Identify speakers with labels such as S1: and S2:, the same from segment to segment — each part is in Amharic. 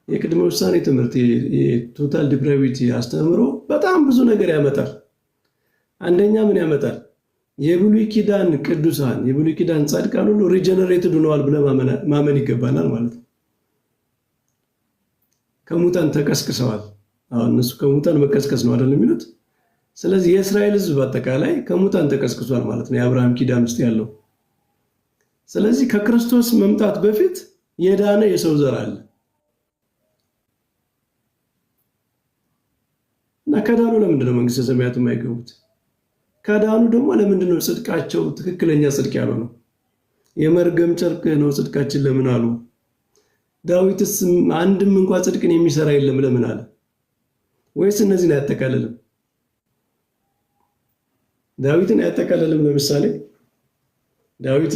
S1: የቅድመ ውሳኔ ትምህርት የቶታል ዲፕራቪቲ አስተምሮ በጣም ብዙ ነገር ያመጣል። አንደኛ ምን ያመጣል? የብሉይ ኪዳን ቅዱሳን የብሉይ ኪዳን ጻድቃን ሁሉ ሪጀነሬትድ ሆነዋል ብለህ ማመን ይገባናል ማለት ነው። ከሙታን ተቀስቅሰዋል። አሁን እነሱ ከሙታን መቀስቀስ ነው አይደል የሚሉት። ስለዚህ የእስራኤል ሕዝብ በአጠቃላይ ከሙታን ተቀስቅሷል ማለት ነው፣ የአብርሃም ኪዳን ውስጥ ያለው። ስለዚህ ከክርስቶስ መምጣት በፊት የዳነ የሰው ዘር አለ እና ከዳኑ ለምንድን ነው መንግስተ ሰማያት የማይገቡት? ከዳኑ ደግሞ ለምንድን ነው ጽድቃቸው ትክክለኛ ጽድቅ ያልሆነው? የመርገም ጨርቅ ነው ጽድቃችን ለምን አሉ? ዳዊትስ አንድም እንኳን ጽድቅን የሚሰራ የለም ለምን አለ? ወይስ እነዚህን አያጠቃልልም? ዳዊትን አያጠቃልልም?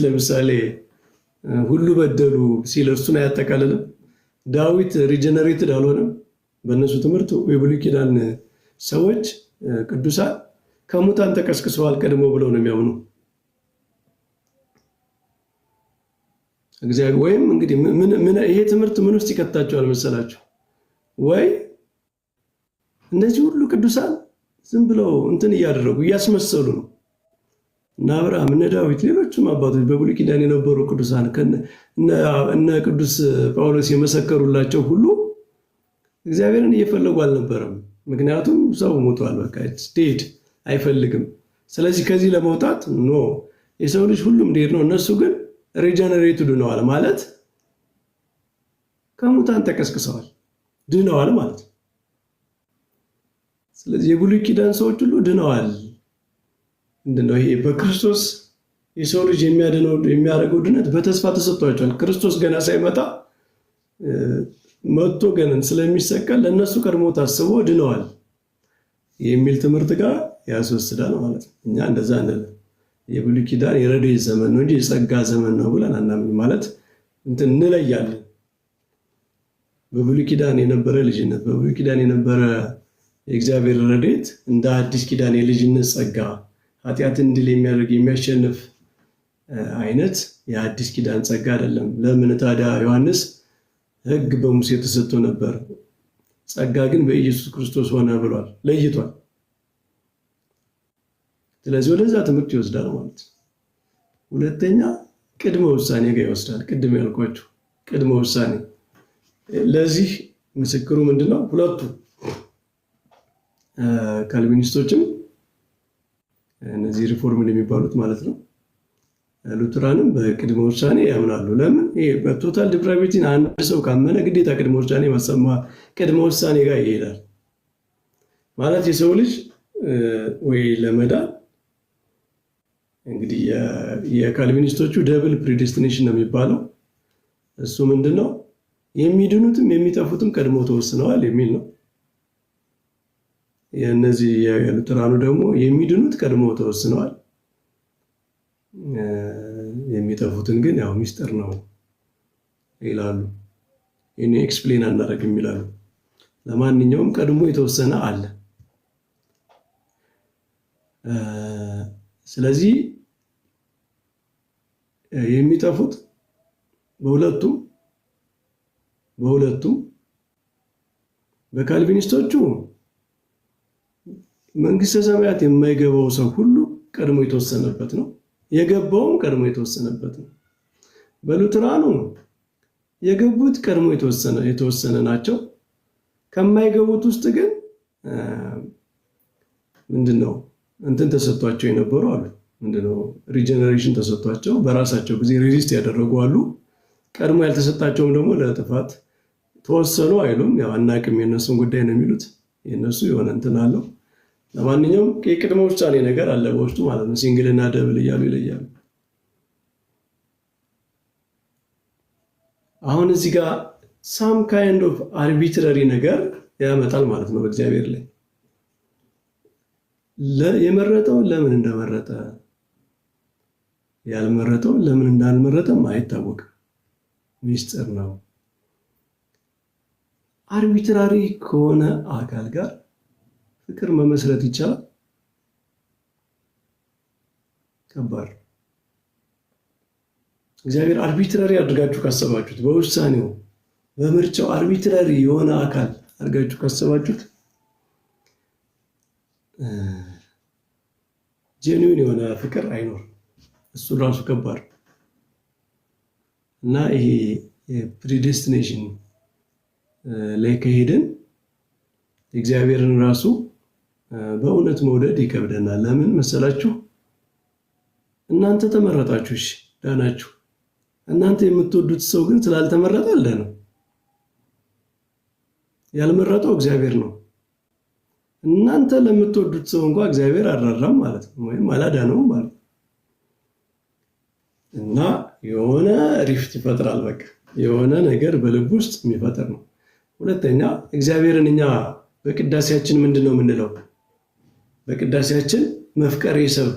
S1: ለምሳሌ ሁሉ በደሉ ሲል እርሱን አያጠቃልልም? ዳዊት ሪጀነሬትድ አልሆነም? በእነሱ ትምህርት የብሉይ ኪዳን ሰዎች ቅዱሳን ከሙታን ተቀስቅሰዋል ቀድሞ ብለው ነው የሚያምኑ። እግዚአብሔር ወይም እንግዲህ ይሄ ትምህርት ምን ውስጥ ይከታቸዋል መሰላችሁ? ወይ እነዚህ ሁሉ ቅዱሳን ዝም ብለው እንትን እያደረጉ እያስመሰሉ ነው። እነ አብርሃም፣ እነ ዳዊት፣ ሌሎችም አባቶች በብሉይ ኪዳን የነበሩ ቅዱሳን እነ ቅዱስ ጳውሎስ የመሰከሩላቸው ሁሉ እግዚአብሔርን እየፈለጉ አልነበረም። ምክንያቱም ሰው ሞቷል፣ በቃ ስቴድ አይፈልግም። ስለዚህ ከዚህ ለመውጣት የሰው ልጅ ሁሉም እንዲሄድ ነው። እነሱ ግን ሪጀነሬትድ ሆነዋል ማለት ከሙታን ተቀስቅሰዋል፣ ድነዋል ማለት ነው። ስለዚህ የብሉይ ኪዳን ሰዎች ሁሉ ድነዋል። ምንድነው ይሄ? በክርስቶስ የሰው ልጅ የሚያደርገው ድነት በተስፋ ተሰጥቷቸዋል። ክርስቶስ ገና ሳይመጣ መጥቶ ገና ስለሚሰቀል ለእነሱ ቀድሞ ታስቦ ድነዋል የሚል ትምህርት ጋር ያስወስዳል ማለት ነው። እኛ እንደዛ አንልም። የብሉይ ኪዳን የረድኤት ዘመን ነው እንጂ የጸጋ ዘመን ነው ብለን አናምንም። ማለት እንለያለን። በብሉይ ኪዳን የነበረ ልጅነት፣ በብሉይ ኪዳን የነበረ የእግዚአብሔር ረድኤት እንደ አዲስ ኪዳን የልጅነት ጸጋ፣ ኃጢአትን ድል የሚያደርግ የሚያሸንፍ አይነት የአዲስ ኪዳን ጸጋ አይደለም። ለምን ታዲያ ዮሐንስ ሕግ በሙሴ ተሰጥቶ ነበር፣ ጸጋ ግን በኢየሱስ ክርስቶስ ሆነ ብሏል፣ ለይቷል። ስለዚህ ወደዛ ትምህርት ይወስዳል ማለት ነው። ሁለተኛ ቅድመ ውሳኔ ጋር ይወስዳል። ቅድም ያልኳችሁ ቅድመ ውሳኔ። ለዚህ ምስክሩ ምንድነው? ሁለቱ ካልቪኒስቶችም እነዚህ ሪፎርምን የሚባሉት ማለት ነው፣ ሉትራንም በቅድመ ውሳኔ ያምናሉ። ለምን? ይሄ በቶታል ዲፕራቪቲን አንድ ሰው ካመነ ግዴታ ቅድመ ውሳኔ ጋር ይሄዳል ማለት የሰው ልጅ ወይ ለመዳን እንግዲህ የካልቪኒስቶቹ ደብል ፕሪዴስቲኔሽን ነው የሚባለው። እሱ ምንድነው? የሚድኑትም የሚጠፉትም ቀድሞ ተወስነዋል የሚል ነው። የነዚህ የሉትራኑ ደግሞ የሚድኑት ቀድሞ ተወስነዋል፣ የሚጠፉትን ግን ያው ሚስጥር ነው ይላሉ። ይሄን ኤክስፕሌን አናደርግም ይላሉ። ለማንኛውም ቀድሞ የተወሰነ አለ። ስለዚህ የሚጠፉት በሁለቱም በካልቪኒስቶቹ መንግስተ ሰማያት የማይገባው ሰው ሁሉ ቀድሞ የተወሰነበት ነው፣ የገባውም ቀድሞ የተወሰነበት ነው። በሉትራኑ የገቡት ቀድሞ የተወሰነ ናቸው። ከማይገቡት ውስጥ ግን ምንድነው እንትን ተሰጥቷቸው የነበሩ አሉ። ምንድነው ሪጀነሬሽን ተሰጥቷቸው በራሳቸው ጊዜ ሬዚስት ያደረጉ አሉ። ቀድሞ ያልተሰጣቸውም ደግሞ ለጥፋት ተወሰኑ አይሉም። ያው አናቅም፣ የነሱን ጉዳይ ነው የሚሉት። የነሱ የሆነ እንትን አለው። ለማንኛውም የቅድመ ውሳኔ ነገር አለ በውስጡ ማለት ነው። ሲንግልና ደብል እያሉ ይለያሉ። አሁን እዚህ ጋር ሳም ካይንድ ኦፍ አርቢትራሪ ነገር ያመጣል ማለት ነው በእግዚአብሔር ላይ። የመረጠው ለምን እንደመረጠ፣ ያልመረጠው ለምን እንዳልመረጠም አይታወቅም፣ ሚስጥር ነው። አርቢትራሪ ከሆነ አካል ጋር ፍቅር መመስረት ይቻላል? ከባድ። እግዚአብሔር አርቢትራሪ አድርጋችሁ ካሰባችሁት በውሳኔው በምርጫው አርቢትራሪ የሆነ አካል አድርጋችሁ ካሰባችሁት ጄኒውን የሆነ ፍቅር አይኖርም። እሱ ራሱ ከባድ እና ይሄ ፕሪዴስቲኔሽን ላይ ከሄድን እግዚአብሔርን ራሱ በእውነት መውደድ ይከብደናል። ለምን መሰላችሁ? እናንተ ተመረጣችሁ፣ እሺ ዳናችሁ። እናንተ የምትወዱት ሰው ግን ስላልተመረጠ አለ ነው። ያልመረጠው እግዚአብሔር ነው። እናንተ ለምትወዱት ሰው እንኳን እግዚአብሔር አልራራም ማለት ነው፣ ወይም አላዳነውም ማለት ነው። እና የሆነ ሪፍት ይፈጥራል። በቃ የሆነ ነገር በልብ ውስጥ የሚፈጥር ነው። ሁለተኛ እግዚአብሔርን እኛ በቅዳሴያችን ምንድን ነው የምንለው? በቅዳሴያችን መፍቀሬ ሰብ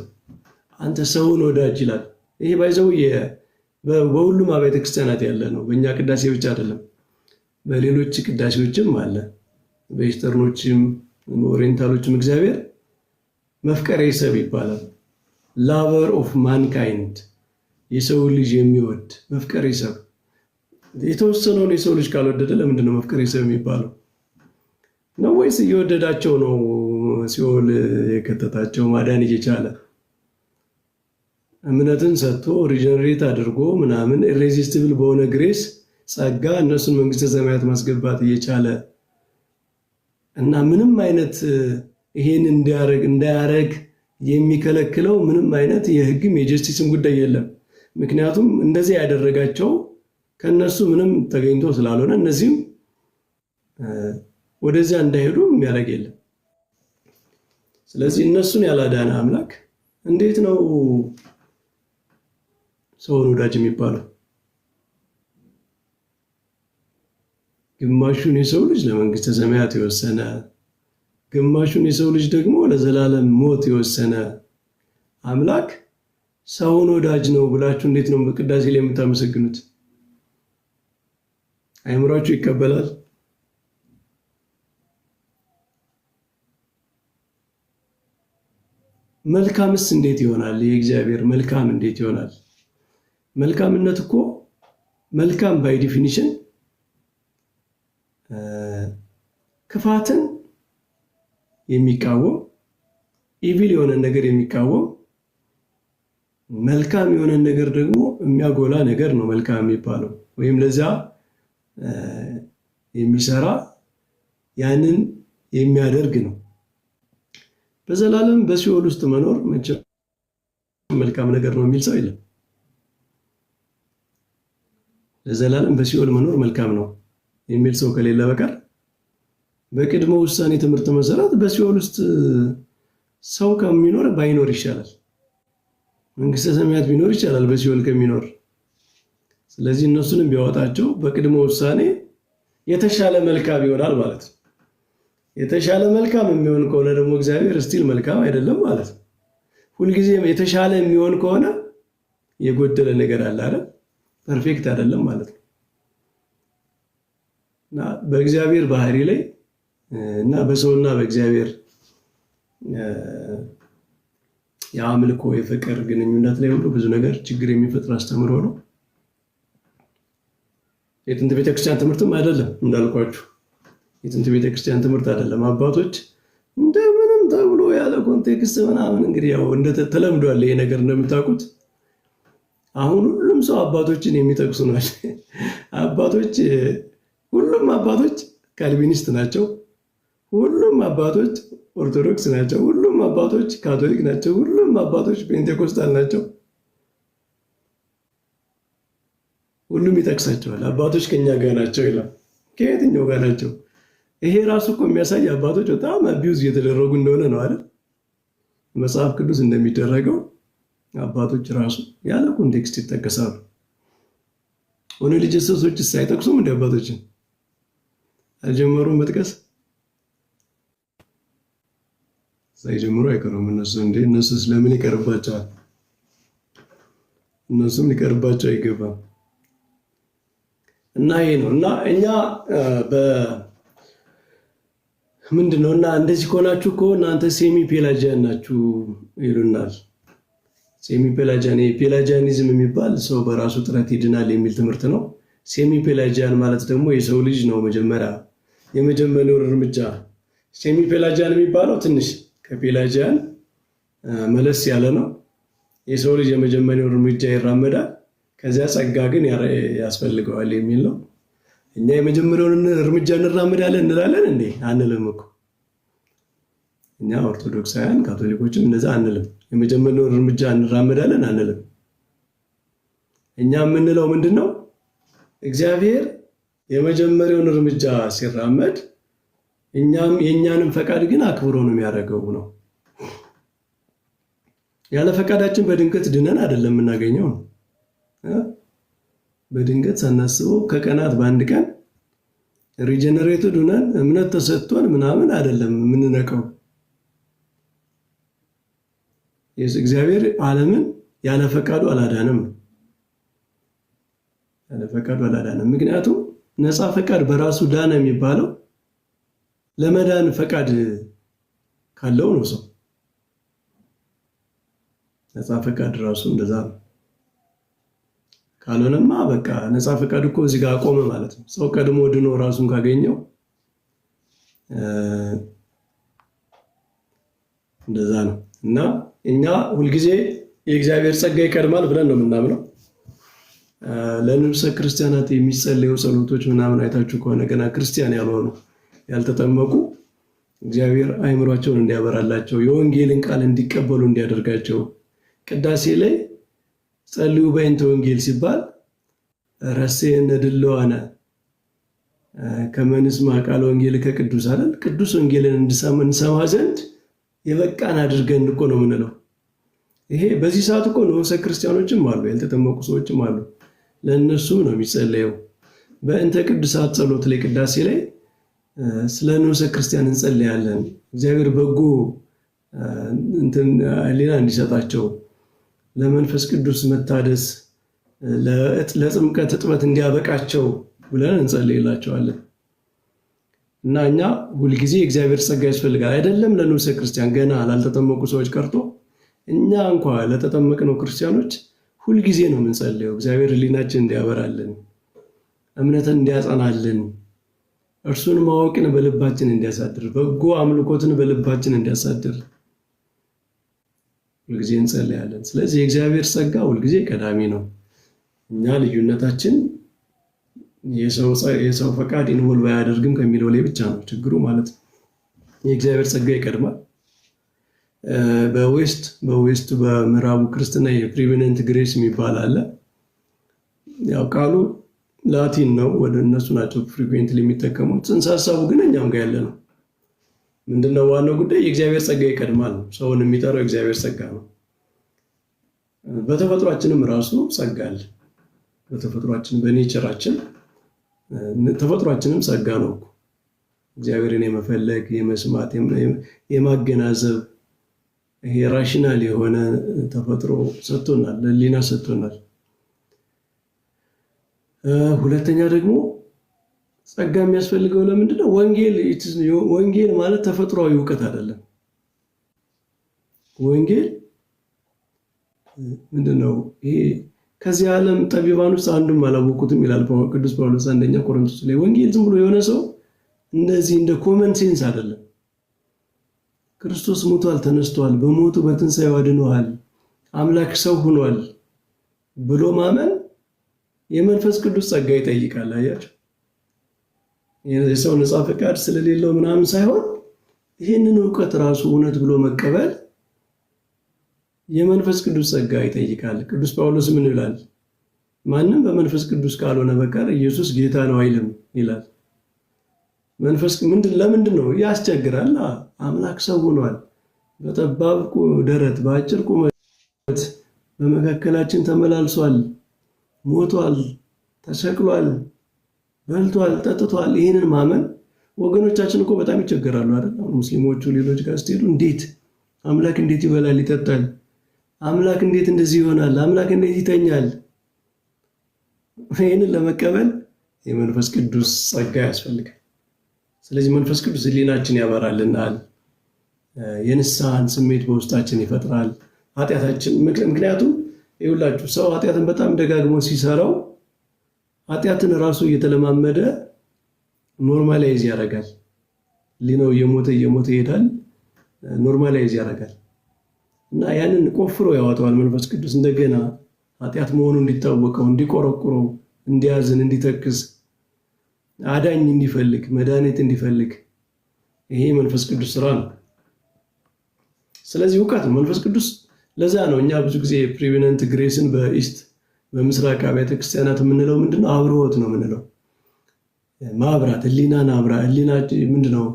S1: አንተ ሰውን ወዳጅ ይላል። ይሄ ባይዘው በሁሉም አብያተ ክርስቲያናት ያለ ነው። በእኛ ቅዳሴ ብቻ አይደለም፣ በሌሎች ቅዳሴዎችም አለ። በኢስተርኖችም በኦሪየንታሎችም እግዚአብሔር መፍቀሬ ሰብ ይባላል። ላቨር ኦፍ ማንካይንድ፣ የሰው ልጅ የሚወድ መፍቀሬ ሰብ። የተወሰነውን የሰው ልጅ ካልወደደ ለምንድን ነው መፍቀሬ ሰብ የሚባለው? ነው ወይስ እየወደዳቸው ነው ሲኦል የከተታቸው ማዳን እየቻለ እምነትን ሰጥቶ ሪጀነሬት አድርጎ ምናምን ኢሬዚስቲብል በሆነ ግሬስ ጸጋ እነሱን መንግስተ ሰማያት ማስገባት እየቻለ እና ምንም አይነት ይሄን እንዳያረግ የሚከለክለው ምንም አይነት የህግም የጀስቲስም ጉዳይ የለም። ምክንያቱም እንደዚህ ያደረጋቸው ከነሱ ምንም ተገኝቶ ስላልሆነ እነዚህም ወደዚያ እንዳይሄዱ የሚያደርግ የለም። ስለዚህ እነሱን ያላዳነ አምላክ እንዴት ነው ሰውን ወዳጅ የሚባለው? ግማሹን የሰው ልጅ ለመንግስተ ሰማያት የወሰነ፣ ግማሹን የሰው ልጅ ደግሞ ለዘላለም ሞት የወሰነ አምላክ ሰውን ወዳጅ ነው ብላችሁ እንዴት ነው በቅዳሴ ላይ የምታመሰግኑት? አይምሯችሁ ይቀበላል? መልካምስ እንዴት ይሆናል? የእግዚአብሔር መልካም እንዴት ይሆናል? መልካምነት እኮ መልካም ባይ ዲፊኒሽን ክፋትን የሚቃወም ኢቪል የሆነ ነገር የሚቃወም መልካም የሆነ ነገር ደግሞ የሚያጎላ ነገር ነው መልካም የሚባለው። ወይም ለዚያ የሚሰራ ያንን የሚያደርግ ነው። በዘላለም በሲኦል ውስጥ መኖር መቼም መልካም ነገር ነው የሚል ሰው የለም። ለዘላለም በሲኦል መኖር መልካም ነው የሚል ሰው ከሌለ በቀር በቅድመ ውሳኔ ትምህርት መሰረት በሲኦል ውስጥ ሰው ከሚኖር ባይኖር ይሻላል። መንግስተ ሰማያት ቢኖር ይቻላል በሲኦል ከሚኖር። ስለዚህ እነሱንም ቢያወጣቸው በቅድመ ውሳኔ የተሻለ መልካም ይሆናል ማለት ነው። የተሻለ መልካም የሚሆን ከሆነ ደግሞ እግዚአብሔር ስቲል መልካም አይደለም ማለት ነው። ሁልጊዜም የተሻለ የሚሆን ከሆነ የጎደለ ነገር አለ አይደል? ፐርፌክት አይደለም ማለት ነው። እና በእግዚአብሔር ባህሪ ላይ እና በሰውና በእግዚአብሔር የአምልኮ የፍቅር ግንኙነት ላይ ሁሉ ብዙ ነገር ችግር የሚፈጥር አስተምሮ ነው። የጥንት ቤተክርስቲያን ትምህርትም አይደለም እንዳልኳችሁ፣ የጥንት ቤተክርስቲያን ትምህርት አይደለም። አባቶች እንደምንም ተብሎ ያለ ኮንቴክስት ምናምን እንግዲህ ያው ተለምዷል ይሄ ነገር እንደምታውቁት። አሁን ሁሉም ሰው አባቶችን የሚጠቅሱ ናቸው። አባቶች ሁሉም አባቶች ካልቪኒስት ናቸው። ሁሉም አባቶች ኦርቶዶክስ ናቸው። ሁሉም አባቶች ካቶሊክ ናቸው። ሁሉም አባቶች ፔንቴኮስታል ናቸው። ሁሉም ይጠቅሳቸዋል። አባቶች ከኛ ጋር ናቸው ይላል። ከየትኛው ጋር ናቸው? ይሄ ራሱ እኮ የሚያሳይ አባቶች በጣም አቢዩዝ እየተደረጉ እንደሆነ ነው አይደል? መጽሐፍ ቅዱስ እንደሚደረገው አባቶች ራሱ ያለ ኮንቴክስት ይጠቀሳሉ። ሆነ ልጅ ሰሶች ሳይጠቅሱም እንደ አባቶችን አልጀመሩም መጥቀስ ሳይጀምሩ አይቀሩም። እነሱ ስለምን ይቀርባቸዋል? እነሱም ሊቀርባቸው አይገባም። እና ይሄ ነው። እና እኛ ምንድን ነው እና እንደዚህ ከሆናችሁ እኮ እናንተ ሴሚ ፔላጂያን ናችሁ ይሉናል። ሴሚ ፔላጂያን፣ ፔላጂያኒዝም የሚባል ሰው በራሱ ጥረት ይድናል የሚል ትምህርት ነው። ሴሚ ፔላጂያን ማለት ደግሞ የሰው ልጅ ነው መጀመሪያ የመጀመሪያው እርምጃ። ሴሚ ፔላጂያን የሚባለው ትንሽ ከፔላጂያን መለስ ያለ ነው። የሰው ልጅ የመጀመሪያው እርምጃ ይራመዳል፣ ከዚያ ጸጋ ግን ያስፈልገዋል የሚል ነው። እኛ የመጀመሪያውን እርምጃ እንራመዳለን እንላለን እንዴ? አንልም እኮ እኛ ኦርቶዶክሳውያን ካቶሊኮችም እንደዛ አንልም። የመጀመሪያውን እርምጃ እንራመዳለን አንልም። እኛ የምንለው ምንድነው? እግዚአብሔር የመጀመሪያውን እርምጃ ሲራመድ እኛም የእኛንም ፈቃድ ግን አክብሮ ነው የሚያደርገው ነው። ያለ ፈቃዳችን በድንገት ድነን አይደለም የምናገኘው ነው። በድንገት ሳናስበው ከቀናት በአንድ ቀን ሪጀነሬትድ ሆነን እምነት ተሰጥቶን ምናምን አይደለም የምንነቀው። እግዚአብሔር ዓለምን ያለ ፈቃዱ አላዳንም። ያለ ፈቃዱ አላዳንም። ምክንያቱም ነፃ ፈቃድ በራሱ ዳነ የሚባለው ለመዳን ፈቃድ ካለው ነው። ሰው ነፃ ፈቃድ ራሱ እንደዛ ነው። ካልሆነማ በቃ ነፃ ፈቃድ እኮ እዚህ ጋር አቆመ ማለት ነው። ሰው ቀድሞ ድኖ ራሱን ካገኘው እንደዛ ነው። እና እኛ ሁልጊዜ የእግዚአብሔር ጸጋ ይቀድማል ብለን ነው የምናምነው። ለንብሰ ክርስቲያናት የሚጸለዩ ጸሎቶች ምናምን አይታችሁ ከሆነ ገና ክርስቲያን ያልሆኑ ያልተጠመቁ እግዚአብሔር አይምሯቸውን እንዲያበራላቸው የወንጌልን ቃል እንዲቀበሉ እንዲያደርጋቸው ቅዳሴ ላይ ጸልዩ በእንተ ወንጌል ሲባል ረሴነ ድለዋነ ከመንስማ ቃል ወንጌል ከቅዱስ አይደል? ቅዱስ ወንጌልን እንሰማ ዘንድ የበቃን አድርገን እኮ ነው የምንለው። ይሄ በዚህ ሰዓት እኮ ንዑሰ ክርስቲያኖችም አሉ፣ ያልተጠመቁ ሰዎችም አሉ። ለእነሱም ነው የሚጸለየው። በእንተ ቅዱሳት ጸሎት ላይ ቅዳሴ ላይ ስለ ንዑሰ ክርስቲያን እንጸልያለን። እግዚአብሔር በጎ ሌላ እንዲሰጣቸው ለመንፈስ ቅዱስ መታደስ ለጥምቀት እጥበት እንዲያበቃቸው ብለን እንጸልይላቸዋለን። እና እኛ ሁልጊዜ እግዚአብሔር ጸጋ ያስፈልጋል። አይደለም ለንዑሰ ክርስቲያን ገና ላልተጠመቁ ሰዎች ቀርቶ እኛ እንኳ ለተጠመቅነው ክርስቲያኖች ሁልጊዜ ነው የምንጸልየው። እግዚአብሔር ሕሊናችን እንዲያበራልን፣ እምነትን እንዲያጸናልን፣ እርሱን ማወቅን በልባችን እንዲያሳድር፣ በጎ አምልኮትን በልባችን እንዲያሳድር ሁልጊዜ እንጸልያለን። ስለዚህ የእግዚአብሔር ጸጋ ሁልጊዜ ቀዳሚ ነው። እኛ ልዩነታችን የሰው ፈቃድ ኢንቮልቭ አያደርግም ከሚለው ላይ ብቻ ነው ችግሩ ማለት ነው። የእግዚአብሔር ጸጋ ይቀድማል። በዌስት በምዕራቡ ክርስትና የፕሪቬነንት ግሬስ የሚባል አለ። ያው ቃሉ ላቲን ነው፣ ወደ እነሱ ናቸው ፍሪኩዌንትሊ የሚጠቀሙት። ጽንሰ ሀሳቡ ግን እኛም ጋር ያለ ነው። ምንድነው ዋናው ጉዳይ? የእግዚአብሔር ጸጋ ይቀድማል ነው። ሰውን የሚጠራው የእግዚአብሔር ጸጋ ነው። በተፈጥሯችንም ራሱ ጸጋ አለ። በተፈጥሯችን በኔቸራችን ተፈጥሯችንም ጸጋ ነው እኮ። እግዚአብሔርን የመፈለግ የመስማት የማገናዘብ ይሄ ራሽናል የሆነ ተፈጥሮ ሰጥቶናል፣ ለሊና ሰጥቶናል። ሁለተኛ ደግሞ ጸጋ የሚያስፈልገው ለምንድን ነው? ወንጌል ማለት ተፈጥሯዊ እውቀት አይደለም። ወንጌል ምንድነው? ይሄ ከዚህ ዓለም ጠቢባን ውስጥ አንዱም አላወቁትም ይላል ቅዱስ ጳውሎስ አንደኛ ቆሮንቶስ ላይ። ወንጌል ዝም ብሎ የሆነ ሰው እንደዚህ እንደ ኮመን ሴንስ አይደለም። ክርስቶስ ሞቷል፣ ተነስቷል፣ በሞቱ በትንሣኤው አድኖሃል፣ አምላክ ሰው ሆኗል ብሎ ማመን የመንፈስ ቅዱስ ጸጋ ይጠይቃል። አያችሁ፣ የሰው ነፃ ፈቃድ ስለሌለው ምናምን ሳይሆን ይህንን እውቀት ራሱ እውነት ብሎ መቀበል የመንፈስ ቅዱስ ጸጋ ይጠይቃል። ቅዱስ ጳውሎስ ምን ይላል? ማንም በመንፈስ ቅዱስ ካልሆነ በቀር ኢየሱስ ጌታ ነው አይልም ይላል። መንፈስ ለምንድን ነው ያስቸግራል? አምላክ ሰው ሆኗል። በጠባብ ደረት በአጭር ቁመት በመካከላችን ተመላልሷል፣ ሞቷል፣ ተሰቅሏል፣ በልቷል፣ ጠጥቷል። ይህንን ማመን ወገኖቻችን እኮ በጣም ይቸገራሉ አይደል? ሙስሊሞቹ ሌሎች ጋር ስትሄዱ እንዴት አምላክ እንዴት ይበላል ይጠጣል? አምላክ እንዴት እንደዚህ ይሆናል? አምላክ እንዴት ይተኛል? ይህንን ለመቀበል የመንፈስ ቅዱስ ጸጋ ያስፈልጋል። ስለዚህ መንፈስ ቅዱስ ሕሊናችን ያበራልናል፣ የንስሐን ስሜት በውስጣችን ይፈጥራል። ኃጢአታችን ምክንያቱም ይኸውላችሁ ሰው ኃጢአትን በጣም ደጋግሞ ሲሰራው ኃጢአትን ራሱ እየተለማመደ ኖርማላይዝ ያደርጋል። ሊናው እየሞተ ይሄዳል፣ ኖርማላይዝ ያደርጋል እና ያንን ቆፍሮ ያወጣዋል መንፈስ ቅዱስ እንደገና ኃጢአት መሆኑ እንዲታወቀው፣ እንዲቆረቁረው፣ እንዲያዝን፣ እንዲተክስ፣ አዳኝ እንዲፈልግ፣ መድኃኒት እንዲፈልግ። ይሄ መንፈስ ቅዱስ ስራ ነው። ስለዚህ እውቀት ነው መንፈስ ቅዱስ። ለዛ ነው እኛ ብዙ ጊዜ ፕሪቪነንት ግሬስን በኢስት በምስራቅ አብያተ ክርስቲያናት የምንለው ምንድነው? አብርሆት ነው የምንለው። ማብራት፣ ህሊናን አብራ። ህሊና ምንድነው?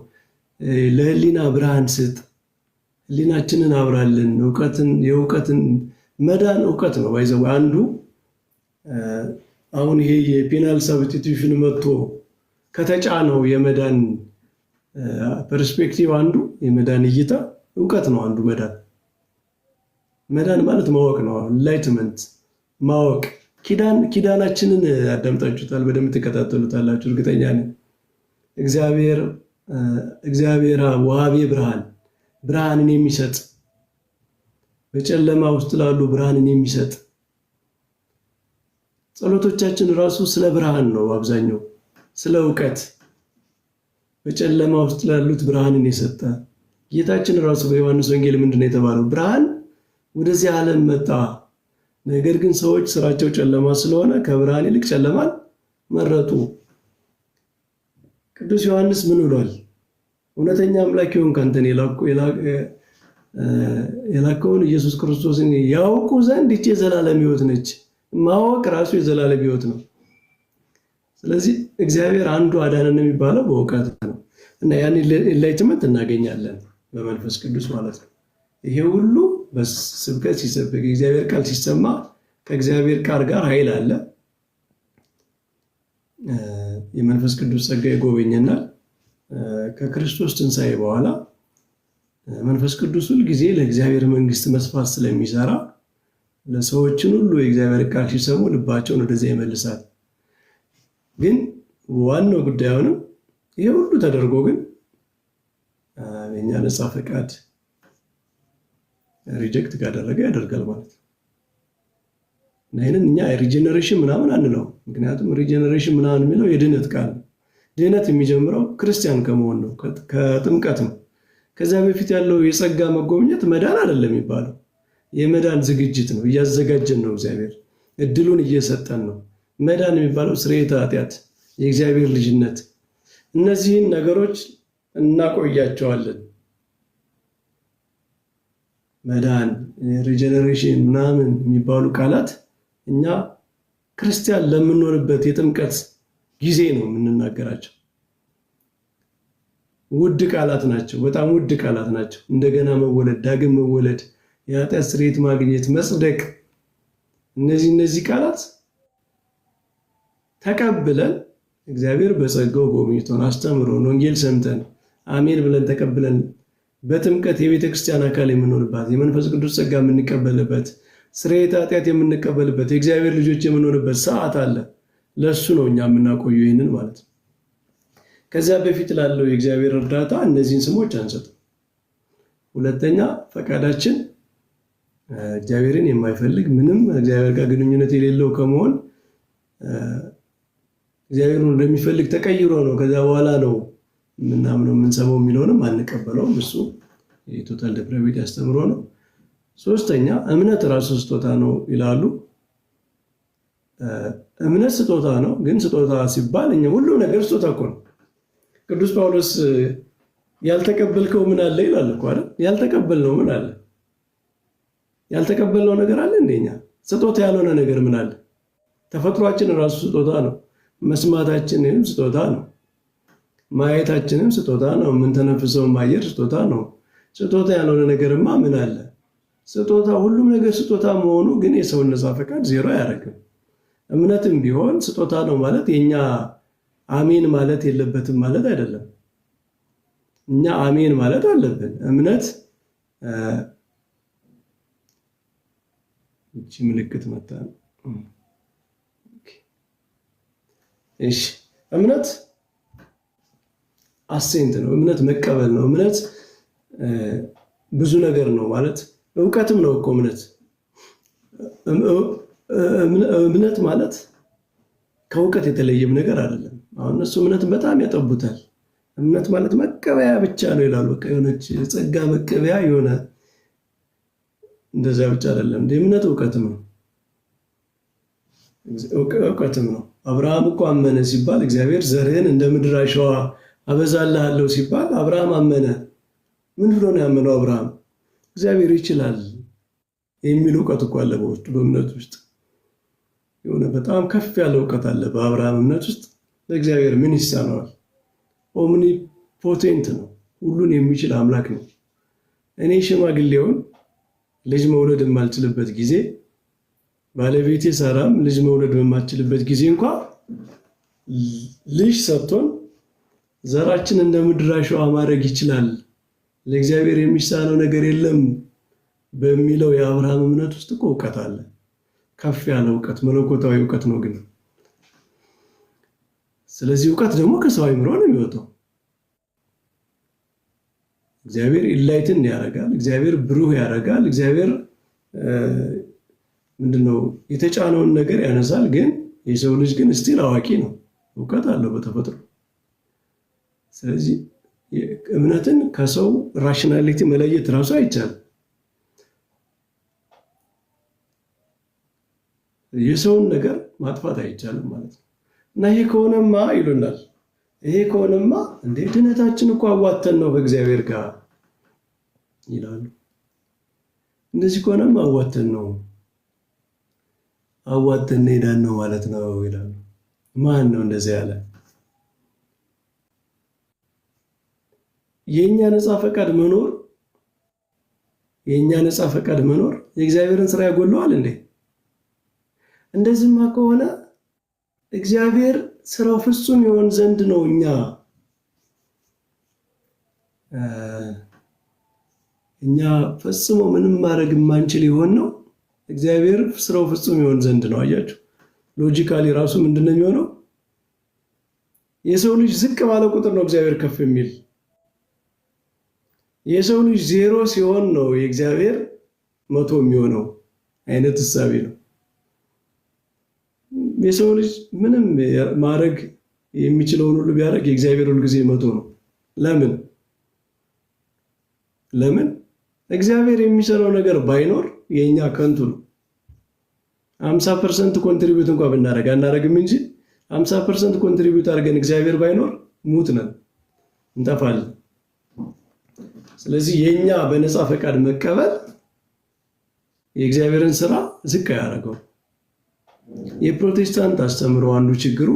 S1: ለህሊና ብርሃን ስጥ፣ ህሊናችንን አብራልን። የእውቀትን መዳን እውቀት ነው። ባይዘው አንዱ አሁን ይሄ የፔናል ሳብስቲቱሽን መጥቶ ከተጫነው የመዳን ፐርስፔክቲቭ አንዱ የመዳን እይታ እውቀት ነው። አንዱ መዳን ማለት ማወቅ ነው። ኢንላይትመንት ማወቅ። ኪዳናችንን አዳምጣችሁታል፣ በደንብ ትከታተሉታላችሁ እርግጠኛ ነኝ። እግዚአብሔር ወሃቤ ብርሃንን የሚሰጥ በጨለማ ውስጥ ላሉ ብርሃንን የሚሰጥ። ጸሎቶቻችን ራሱ ስለ ብርሃን ነው፣ አብዛኛው ስለ እውቀት። በጨለማ ውስጥ ላሉት ብርሃንን የሰጠ ጌታችን ራሱ በዮሐንስ ወንጌል ምንድነው የተባለው? ብርሃን ወደዚህ ዓለም መጣ፣ ነገር ግን ሰዎች ስራቸው ጨለማ ስለሆነ ከብርሃን ይልቅ ጨለማን መረጡ። ቅዱስ ዮሐንስ ምን ብሏል? እውነተኛ አምላክ የሆንክ አንተን የላከውን ኢየሱስ ክርስቶስን ያውቁ ዘንድ ይህች የዘላለም ሕይወት ነች። ማወቅ ራሱ የዘላለም ሕይወት ነው። ስለዚህ እግዚአብሔር አንዱ አዳነን የሚባለው በእውቀት ነው እና ያን ኢንላይትመንት እናገኛለን በመንፈስ ቅዱስ ማለት ነው። ይሄ ሁሉ በስብከት ሲሰበክ የእግዚአብሔር ቃል ሲሰማ ከእግዚአብሔር ቃል ጋር ኃይል አለ። የመንፈስ ቅዱስ ጸጋ ይጎበኘናል። ከክርስቶስ ትንሣኤ በኋላ መንፈስ ቅዱስ ሁል ጊዜ ለእግዚአብሔር መንግስት መስፋት ስለሚሰራ ለሰዎችን ሁሉ የእግዚአብሔር ቃል ሲሰሙ ልባቸውን ወደዚያ ይመልሳል። ግን ዋናው ጉዳይ ነው ይሄ ሁሉ ተደርጎ ግን የኛ ነፃ ፈቃድ ሪጀክት ካደረገ ያደርጋል ማለት ነው። እና ይሄንን እኛ ሪጀነሬሽን ምናምን አንለው። ምክንያቱም ሪጀነሬሽን ምናምን የሚለው የድነት ቃል ነው። ድነት የሚጀምረው ክርስቲያን ከመሆን ነው፣ ከጥምቀት ነው። ከዛ በፊት ያለው የጸጋ መጎብኘት መዳን አይደለም የሚባለው፣ የመዳን ዝግጅት ነው። እያዘጋጀን ነው፣ እግዚአብሔር እድሉን እየሰጠን ነው። መዳን የሚባለው ስርየተ ኃጢአት፣ የእግዚአብሔር ልጅነት፣ እነዚህን ነገሮች እናቆያቸዋለን። መዳን፣ ሪጀነሬሽን ምናምን የሚባሉ ቃላት እኛ ክርስቲያን ለምንሆንበት የጥምቀት ጊዜ ነው የምንናገራቸው። ውድ ቃላት ናቸው፣ በጣም ውድ ቃላት ናቸው። እንደገና መወለድ፣ ዳግም መወለድ፣ የኃጢአት ስርየት ማግኘት፣ መጽደቅ፣ እነዚህ ቃላት ተቀብለን እግዚአብሔር በጸጋው ጎብኝቶን አስተምሮን ወንጌል ሰምተን አሜን ብለን ተቀብለን በጥምቀት የቤተ ክርስቲያን አካል የምንሆንባት የመንፈስ ቅዱስ ጸጋ የምንቀበልበት ስርየተ ኃጢአት የምንቀበልበት የእግዚአብሔር ልጆች የምንሆንበት ሰዓት አለ። ለሱ ነው እኛ የምናቆየው ይህንን ማለት ነው። ከዚያ በፊት ላለው የእግዚአብሔር እርዳታ እነዚህን ስሞች አንሰጥም። ሁለተኛ ፈቃዳችን እግዚአብሔርን የማይፈልግ ምንም እግዚአብሔር ጋር ግንኙነት የሌለው ከመሆን እግዚአብሔርን እንደሚፈልግ ተቀይሮ ነው ከዛ በኋላ ነው ምናምነው የምንሰማው የሚለውንም አንቀበለውም። እሱ የቶታል ዴpravity ያስተምሮ ነው። ሶስተኛ እምነት ራሱ ስጦታ ነው ይላሉ። እምነት ስጦታ ነው፣ ግን ስጦታ ሲባል እኛ ሁሉ ነገር ስጦታ እኮ ነው። ቅዱስ ጳውሎስ ያልተቀበልከው ምን አለ ይላል እኮ አይደል? ያልተቀበልነው ምን አለ? ያልተቀበልነው ነገር አለ እንደኛ? ስጦታ ያልሆነ ነገር ምን አለ? ተፈጥሯችን ራሱ ስጦታ ነው። መስማታችንም ስጦታ ነው። ማየታችንም ስጦታ ነው። የምንተነፍሰው አየር ስጦታ ነው። ስጦታ ያልሆነ ነገርማ ምን አለ? ስጦታ፣ ሁሉም ነገር ስጦታ መሆኑ ግን የሰውን ነፃ ፈቃድ ዜሮ አያደርግም። እምነትም ቢሆን ስጦታ ነው ማለት የኛ አሜን ማለት የለበትም ማለት አይደለም። እኛ አሜን ማለት አለብን። እምነት እቺ ምልክት መጣ። እሺ፣ እምነት አሴንት ነው። እምነት መቀበል ነው። እምነት ብዙ ነገር ነው ማለት እውቀትም ነው እኮ እምነት ማለት ከእውቀት የተለየም ነገር አይደለም። አሁን እነሱ እምነትን በጣም ያጠቡታል። እምነት ማለት መቀበያ ብቻ ነው ይላሉ። በቃ የሆነች ጸጋ መቀበያ የሆነ እንደዛ ብቻ አይደለም። እምነት እውቀትም ነው፣ እውቀትም ነው። አብርሃም እኮ አመነ ሲባል እግዚአብሔር ዘርህን እንደ ምድር አሸዋ አበዛልሃለሁ ሲባል አብርሃም አመነ። ምን ብሎ ነው ያመነው አብርሃም? እግዚአብሔር ይችላል የሚል እውቀት እኮ አለ በውስጡ። በእምነት ውስጥ የሆነ በጣም ከፍ ያለ እውቀት አለ በአብርሃም እምነት ውስጥ። ለእግዚአብሔር ምን ይሳነዋል? ኦምኒ ፖቴንት ነው፣ ሁሉን የሚችል አምላክ ነው። እኔ ሽማግሌውን ልጅ መውለድ የማልችልበት ጊዜ፣ ባለቤቴ ሳራም ልጅ መውለድ በማልችልበት ጊዜ እንኳ ልጅ ሰጥቶን ዘራችን እንደ ምድር አሸዋ ማድረግ ይችላል፣ ለእግዚአብሔር የሚሳነው ነገር የለም በሚለው የአብርሃም እምነት ውስጥ እኮ እውቀት አለ። ከፍ ያለ እውቀት፣ መለኮታዊ እውቀት ነው ግን። ስለዚህ እውቀት ደግሞ ከሰው አእምሮ ነው የሚወጣው። እግዚአብሔር ኢንላይትን ያደርጋል፣ እግዚአብሔር ብሩህ ያደርጋል፣ እግዚአብሔር ምንድነው የተጫነውን ነገር ያነሳል። ግን የሰው ልጅ ግን ስቲል አዋቂ ነው፣ እውቀት አለው በተፈጥሮ። ስለዚህ እምነትን ከሰው ራሽናሊቲ መለየት ራሱ አይቻልም። የሰውን ነገር ማጥፋት አይቻልም ማለት ነው። እና ይሄ ከሆነማ ይሉናል፣ ይሄ ከሆነማ እንዴ ድነታችን እኮ አዋተን ነው በእግዚአብሔር ጋር ይላሉ። እንደዚህ ከሆነማ አዋተን ሄዳን ነው ማለት ነው ይላሉ። ማን ነው እንደዚህ ያለ? የኛ ነፃ ፈቃድ መኖር የእግዚአብሔርን ስራ ያጎለዋል እንዴ? እንደዚህማ ከሆነ እግዚአብሔር ስራው ፍጹም ይሆን ዘንድ ነው እኛ ፈጽሞ ምንም ማድረግ የማንችል ይሆን ነው። እግዚአብሔር ስራው ፍጹም ይሆን ዘንድ ነው። አያችሁ፣ ሎጂካሊ ራሱ ምንድነው የሚሆነው? የሰው ልጅ ዝቅ ባለ ቁጥር ነው እግዚአብሔር ከፍ የሚል። የሰው ልጅ ዜሮ ሲሆን ነው የእግዚአብሔር 100 የሚሆነው አይነት እሳቤ ነው። የሰው ልጅ ምንም ማድረግ የሚችለውን ሁሉ ቢያደርግ የእግዚአብሔር ሁሉ ጊዜ 100 ነው። ለምን? እግዚአብሔር የሚሰራው ነገር ባይኖር የኛ ከንቱ ነው። 50% ኮንትሪቢዩት እንኳን ብናደርግ አናደርግም እንጂ 50% ኮንትሪቢዩት አድርገን እግዚአብሔር ባይኖር ሙት ነን፣ እንጠፋለን። ስለዚህ የኛ በነፃ ፈቃድ መቀበል የእግዚአብሔርን ስራ ዝቅ ያደርገው። የፕሮቴስታንት አስተምሮ አንዱ ችግሩ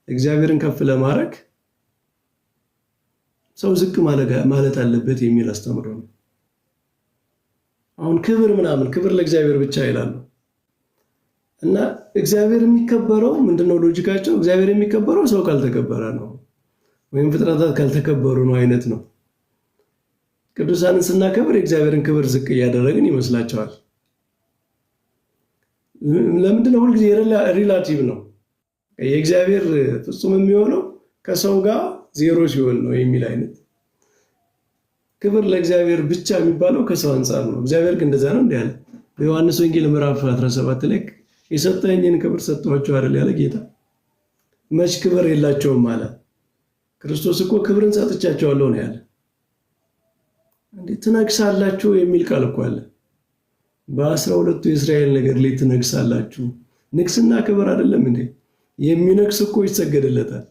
S1: እግዚአብሔርን ከፍ ለማድረግ ሰው ዝቅ ማለት አለበት የሚል አስተምሮ ነው። አሁን ክብር ለእግዚአብሔር ብቻ ይላሉ። እና እግዚአብሔር የሚከበረው ምንድነው? ሎጂካቸው እግዚአብሔር የሚከበረው ሰው ካልተከበረ ነው፣ ወይም ፍጥረታት ካልተከበሩ ነው አይነት ነው። ቅዱሳንን ስናከብር የእግዚአብሔርን ክብር ዝቅ እያደረግን ይመስላቸዋል። ለምንድነው? ሁልጊዜ ሪላቲቭ ነው። የእግዚአብሔር ፍጹም የሚሆነው ከሰው ጋር ዜሮ ሲሆን ነው የሚል አይነት ክብር ለእግዚአብሔር ብቻ የሚባለው ከሰው አንጻር ነው። እግዚአብሔር ግን እንደዛ ነው እንዴ ያለ በዮሐንስ ወንጌል ምዕራፍ 17 ላይ የሰጠኝን ክብር ሰጥቷቸው አይደል ያለ ጌታ። መች ክብር የላቸውም አለ። ክርስቶስ እኮ ክብርን ሰጥቻቸዋለሁ ነው ያለ። እንዴ ትነግሳላችሁ የሚል ቃል እኮ አለ። በ12ቱ የእስራኤል ነገር ላይ ትነግሳላችሁ። ንግስና ክብር አይደለም እንዴ? የሚነግስ እኮ ይሰገድለታል።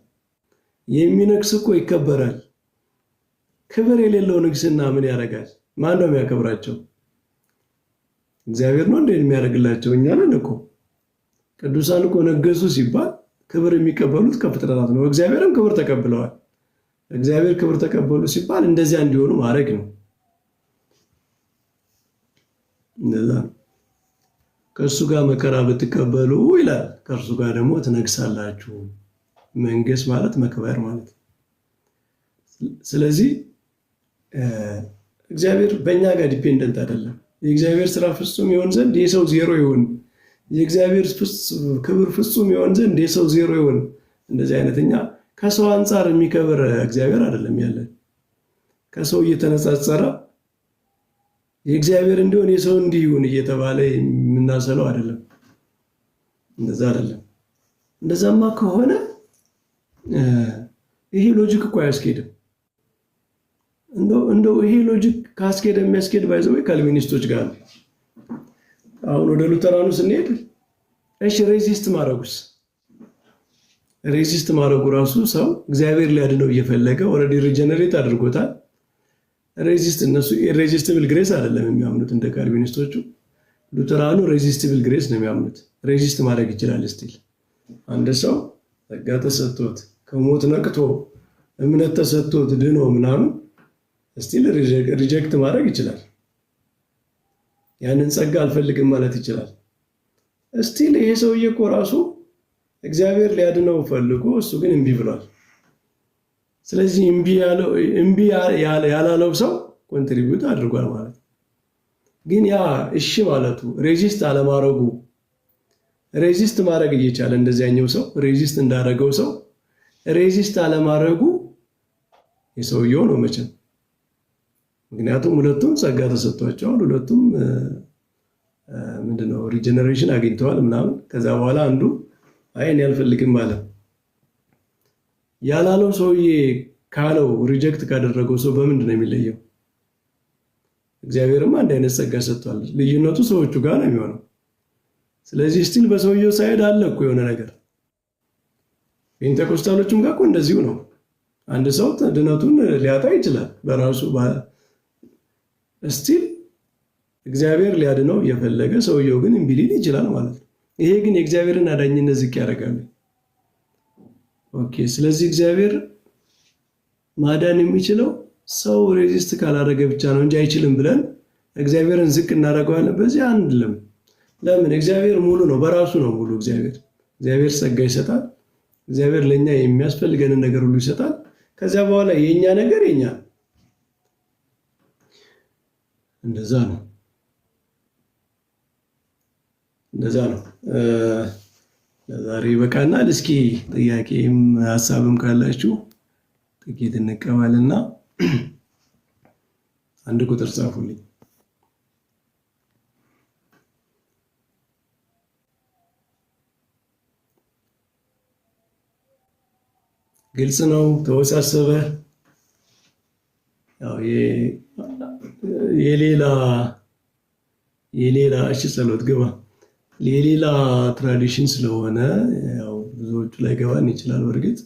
S1: የሚነግስ እኮ ይከበራል። ክብር የሌለው ንግስና ምን ያደርጋል? ማን ነው የሚያከብራቸው? እግዚአብሔር ነው እንዴ የሚያደርግላቸው? እኛ ነን እኮ። ቅዱሳን እኮ ነገሱ ሲባል ክብር የሚቀበሉት ከፍጥረታት ነው። እግዚአብሔርም ክብር ተቀብለዋል። እግዚአብሔር ክብር ተቀበሉ ሲባል እንደዚያ እንዲሆኑ ማድረግ ነው። እንደዛ ከእርሱ ጋር መከራ ብትቀበሉ ይላል፣ ከእርሱ ጋር ደግሞ ትነግሳላችሁ። መንገስ ማለት መክበር ማለት። ስለዚህ እግዚአብሔር በእኛ ጋር ዲፔንደንት አይደለም። የእግዚአብሔር ስራ ፍጹም ይሆን ዘንድ የሰው ዜሮ ይሆን፣ የእግዚአብሔር ክብር ፍጹም ይሆን ዘንድ የሰው ዜሮ ይሆን። እንደዚህ አይነተኛ ከሰው አንጻር የሚከብር እግዚአብሔር አይደለም ያለን። ከሰው እየተነጻጸረ የእግዚአብሔር እንዲሆን የሰው እንዲሆን እየተባለ የምናሰለው አይደለም። እንደዛ አይደለም። እንደዛማ ከሆነ ይሄ ሎጂክ እኮ አያስኬድም። እንደው ይሄ ሎጂክ ካስኬድ የሚያስኬድ ባይዘው ካልቪኒስቶች ጋር ነው። አሁን ወደ ሉተራኑ ስንሄድ እሺ ሬዚስት ማድረጉ ራሱ ሰው እግዚአብሔር ሊያድነው እየፈለገ ኦልሬዲ ሪጀነሬት አድርጎታል። እነሱ ኢሬዚስቲብል ግሬስ አይደለም የሚያምኑት እንደ ካልቪኒስቶቹ። ሉተራኑ ሬዚስቲብል ግሬስ ነው የሚያምኑት። ሬዚስት ማድረግ ይችላል። ስቲል አንድ ሰው ጸጋ ተሰጥቶት ከሞት ነቅቶ እምነት ተሰጥቶት ድኖ ምናምን ስቲል ሪጀክት ማድረግ ይችላል። ያንን ጸጋ አልፈልግም ማለት ይችላል። ስቲል ይሄ ሰውዬ እኮ ራሱ እግዚአብሔር ሊያድነው ፈልጎ እሱ ግን እምቢ ብሏል። ስለዚህ እምቢ ያላለው ሰው ኮንትሪቢዩት አድርጓል ማለት ነው። ግን ያ እሺ ማለቱ ሬዚስት አለማድረጉ ሬዚስት ማድረግ እየቻለ እንደዚያኛው ሰው ሬዚስት እንዳደረገው ሰው ሬዚስት አለማድረጉ የሰውየው ነው መቼም። ምክንያቱም ሁለቱም ጸጋ ተሰጥቷቸዋል። ሁለቱም ምንድነው ሪጀነሬሽን አግኝተዋል ምናምን። ከዛ በኋላ አንዱ አይን ያልፈልግም ማለት ያላለው ሰውዬ ካለው ሪጀክት ካደረገው ሰው በምንድን ነው የሚለየው? እግዚአብሔርም አንድ አይነት ጸጋ ሰጥቷል። ልዩነቱ ሰዎቹ ጋር ነው የሚሆነው። ስለዚህ ስቲል በሰውየው ሳይድ አለ እኮ የሆነ ነገር። ፔንቴኮስታሎችም ጋር እኮ እንደዚሁ ነው። አንድ ሰው ድነቱን ሊያጣ ይችላል በራሱ ስቲል እግዚአብሔር ሊያድነው እየፈለገ ሰውየው ግን እምቢ ሊል ይችላል ማለት ነው። ይሄ ግን የእግዚአብሔርን አዳኝነት ዝቅ ያደርጋል። ኦኬ። ስለዚህ እግዚአብሔር ማዳን የሚችለው ሰው ሬዚስት ካላደረገ ብቻ ነው እንጂ አይችልም ብለን እግዚአብሔርን ዝቅ እናደርገዋለን። በዚህ አንድለም። ለምን? እግዚአብሔር ሙሉ ነው፣ በራሱ ነው ሙሉ። እግዚአብሔር ጸጋ ይሰጣል። እግዚአብሔር ለኛ የሚያስፈልገንን ነገር ሁሉ ይሰጣል። ከዚያ በኋላ የኛ ነገር የኛ እንደዛ ነው። ለዛሬ በቃናል። እስኪ ጥያቄም ሀሳብም ካላችሁ ጥቂት እንቀበልና አንድ ቁጥር ጻፉልኝ። ግልጽ ነው? ተወሳሰበ? ያው የሌላ እሺ፣ ጸሎት ግባ። የሌላ ትራዲሽን ስለሆነ ያው ብዙዎቹ ላይ ገባን ይችላል በእርግጥ